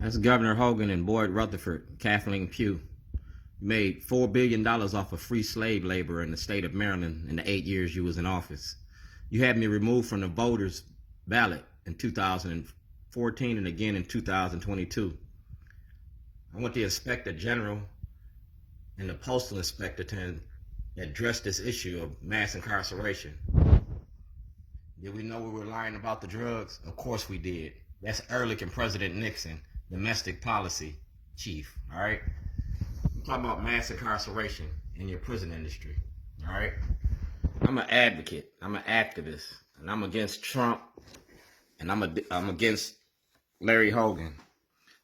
That's Governor Hogan and Boyd Rutherford, Kathleen Pugh. You made $4 billion off of free slave labor in the state of Maryland in the 8 years you was in office. You had me removed from the voters' ballot in 2014 and again in 2022. I want the Inspector General and the Postal Inspector to address this issue of mass incarceration. Did we know we were lying about the drugs? Of course we did. That's Ehrlich and President Nixon, domestic policy chief, all right? I'm talking about mass incarceration in your prison industry, all right? I'm an advocate, I'm an activist, and I'm against Trump, and I'm against Larry Hogan.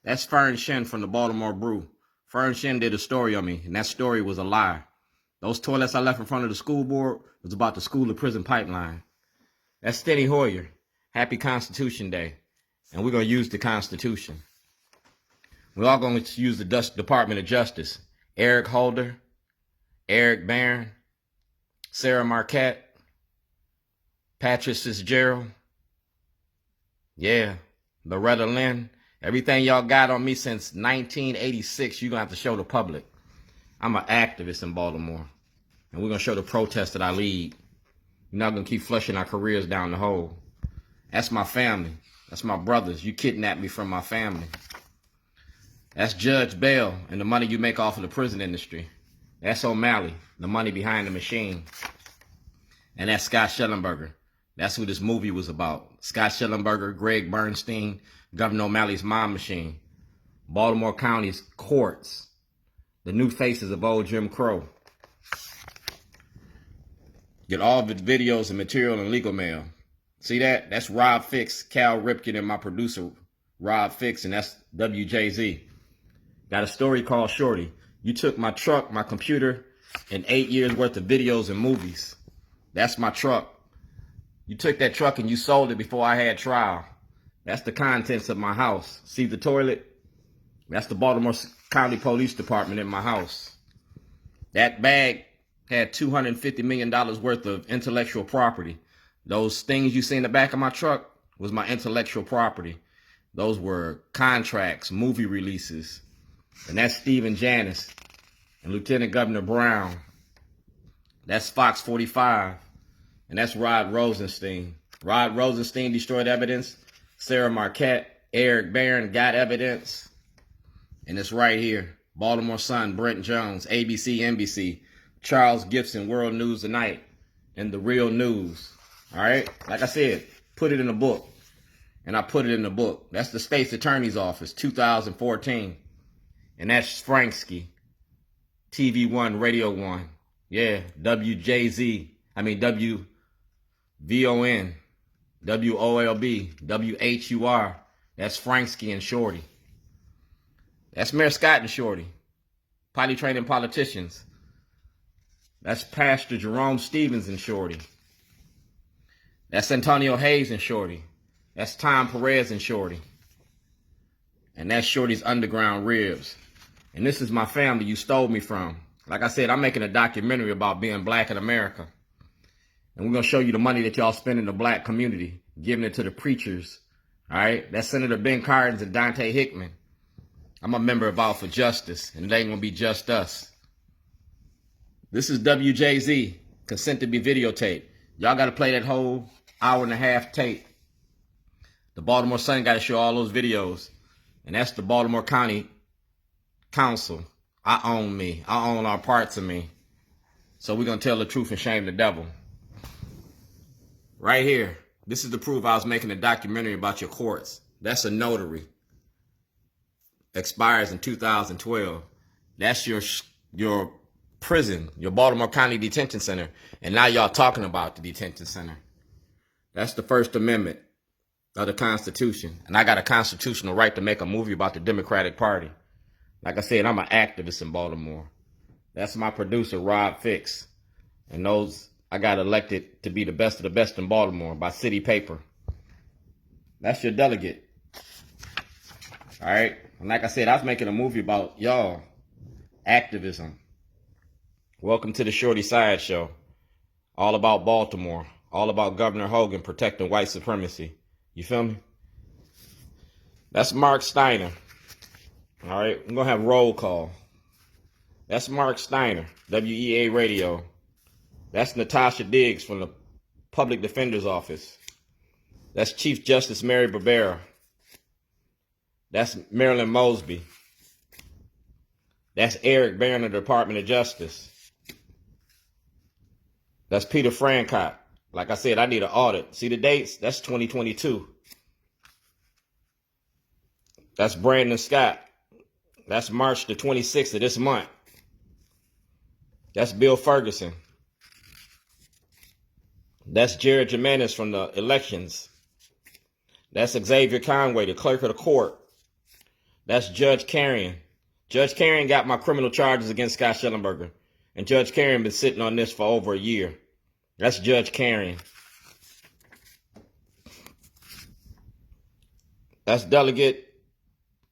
That's Fern Shen from the Baltimore Brew. Fern Shen did a story on me, and that story was a lie. Those toilets I left in front of the school board was about the school to prison pipeline. That's Steny Hoyer. Happy Constitution Day. And we're going to use the Constitution. We're all going to use the Department of Justice. Eric Holder, Eric Barron, Sarah Marquette, Patrick Fitzgerald. Yeah, Loretta Lynn. Everything y'all got on me since 1986, you're going to have to show the public. I'm an activist in Baltimore. And we're going to show the protest that I lead. You're not going to keep flushing our careers down the hole. That's my family. That's my brothers. You kidnapped me from my family. That's Judge Bell and the money you make off of the prison industry. That's O'Malley, the money behind the machine. And that's Scott Shellenberger. That's who this movie was about. Scott Shellenberger, Greg Bernstein, Governor O'Malley's mom machine. Baltimore County's courts. The new faces of old Jim Crow. Get all the videos and material in legal mail. See that? That's Rob Fix, Cal Ripken, and my producer, Rob Fix, and that's WJZ. Got a story called Shorty. You took my truck, my computer, and 8 years worth of videos and movies. That's my truck. You took that truck and you sold it before I had trial. That's the contents of my house. See the toilet? That's the Baltimore County Police Department in my house. That bag had $250 million worth of intellectual property. Those things you see in the back of my truck was my intellectual property. Those were contracts, movie releases. And that's Stephen Janis and Lieutenant Governor Brown. That's Fox 45. And that's Rod Rosenstein. Rod Rosenstein destroyed evidence. Sarah Marquette, Eric Barron got evidence. And it's right here. Baltimore Sun, Brent Jones, ABC, NBC, Charles Gibson, World News Tonight, and The Real News. All right? Like I said, put it in the book. And I put it in the book. That's the States Attorney's Office, 2014. And that's Franksky, TV 1, Radio 1. Yeah, WJZ. I mean, WVON, WOLB, WHUR. That's Franksky and Shorty. That's Mayor Scott and Shorty. Potty training politicians. That's Pastor Jerome Stevens and Shorty. That's Antonio Hayes and Shorty. That's Tom Perez and Shorty. And that's Shorty's Underground Ribs. And this is my family you stole me from. Like I said, I'm making a documentary about being black in America. And we're going to show you the money that y'all spend in the black community, giving it to the preachers. All right? That's Senator Ben Cardin and Dante Hickman. I'm a member of Out for Justice, and it ain't going to be just us. This is WJZ, consent to be videotaped. Y'all got to play that whole hour-and-a-half tape. The Baltimore Sun got to show all those videos. And that's the Baltimore County Council. I own me. I own our parts of me. So we're going to tell the truth and shame the devil. Right here. This is the proof I was making a documentary about your courts. That's a notary. Expires in 2012. That's your prison, your Baltimore County Detention Center. And now y'all talking about the detention center. That's the First Amendment of the Constitution. And I got a constitutional right to make a movie about the Democratic Party. Like I said, I'm an activist in Baltimore. That's my producer, Rob Fix. And I got elected to be the best of the best in Baltimore by City Paper. That's your delegate. All right? And like I said, I was making a movie about y'all. Activism. Welcome to the Shorty Side Show. All about Baltimore. All about Governor Hogan protecting white supremacy. You feel me? That's Mark Steiner. All right, we're going to have roll call. That's Mark Steiner, WEA Radio. That's Natasha Diggs from the Public Defender's Office. That's Chief Justice Mary Barbera. That's Marilyn Mosby. That's Eric Barron of the Department of Justice. That's Peter Francott. Like I said, I need an audit. See the dates? That's 2022. That's Brandon Scott. That's March the 26th of this month. That's Bill Ferguson. That's Jared Jimenez from the elections. That's Xavier Conway, the clerk of the court. That's Judge Carrion. Judge Carrion got my criminal charges against Scott Shellenberger. And Judge Carrion been sitting on this for over a year. That's Judge Carrion. That's Delegate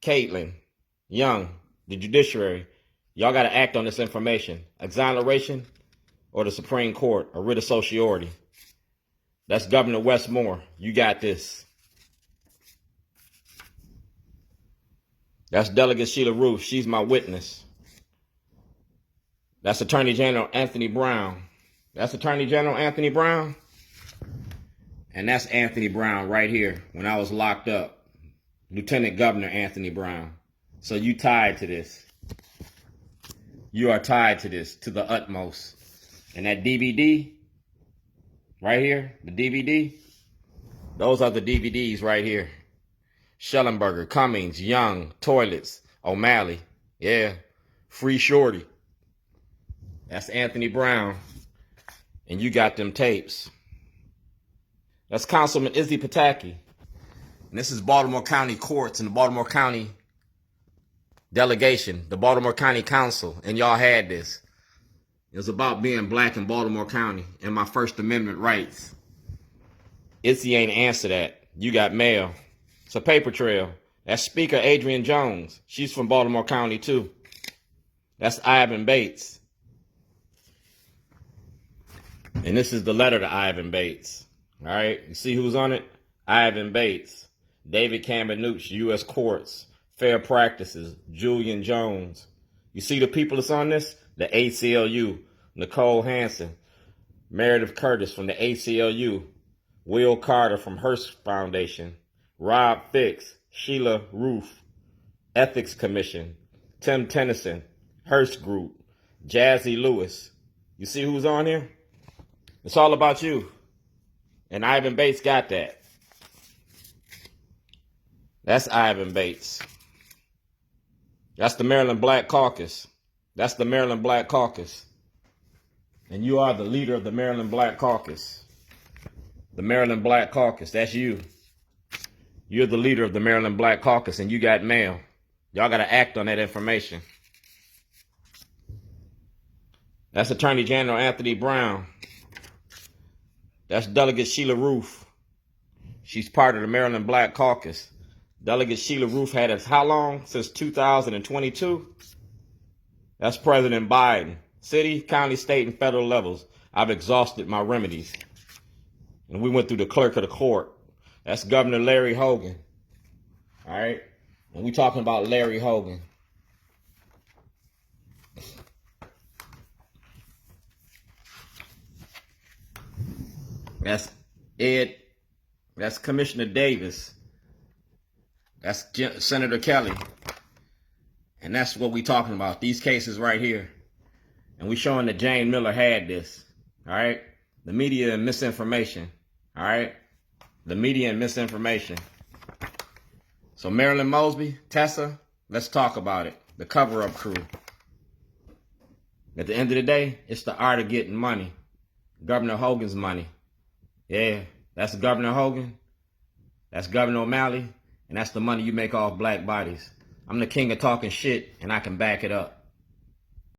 Caitlin Young, the judiciary. Y'all got to act on this information. Exoneration or the Supreme Court, a writ of certiorari. That's Governor Westmore. You got this. That's Delegate Sheila Roof. She's my witness. That's Attorney General Anthony Brown. That's Attorney General Anthony Brown. And that's Anthony Brown right here when I was locked up. Lieutenant Governor Anthony Brown. So you tied to this. You are tied to this to the utmost. And that DVD right here, the DVD, those are the DVDs right here. Shellenberger, Cummings, Young, Toilets, O'Malley. Yeah, Free Shorty. That's Anthony Brown. And you got them tapes. That's Councilman Izzy Pataki. And this is Baltimore County Courts and the Baltimore County Delegation, the Baltimore County Council. And y'all had this. It was about being black in Baltimore County and my First Amendment rights. Izzy ain't answer that. You got mail. It's a paper trail. That's Speaker Adrienne Jones. She's from Baltimore County too. That's Ivan Bates. And this is the letter to Ivan Bates. All right. You see who's on it? Ivan Bates. David Kamenetz, U.S. Courts. Fair Practices. Julian Jones. You see the people that's on this? The ACLU. Nicole Hansen. Meredith Curtis from the ACLU. Will Carter from Hearst Foundation. Rob Fix. Sheila Roof. Ethics Commission. Tim Tennyson. Hearst Group. Jazzy Lewis. You see who's on here? It's all about you. And Ivan Bates got that. That's Ivan Bates. That's the Maryland Black Caucus. That's the Maryland Black Caucus. And you are the leader of the Maryland Black Caucus. The Maryland Black Caucus, that's you. You're the leader of the Maryland Black Caucus and you got mail. Y'all got to act on that information. That's Attorney General Anthony Brown. That's Delegate Sheila Roof. She's part of the Maryland Black Caucus. Delegate Sheila Roof had us how long? Since 2022? That's President Biden. City, county, state, and federal levels. I've exhausted my remedies. And we went through the clerk of the court. That's Governor Larry Hogan. All right? And we talking about Larry Hogan. That's Ed. That's Commissioner Davis. That's Senator Kelly. And that's what we talking about. These cases right here. And we showing that Jane Miller had this. All right? The media and misinformation. All right? The media and misinformation. So Marilyn Mosby, Tessa, let's talk about it. The cover-up crew. At the end of the day, it's the art of getting money. Governor Hogan's money. Yeah, that's Governor Hogan. That's Governor O'Malley. And that's the money you make off black bodies. I'm the king of talking shit, and I can back it up.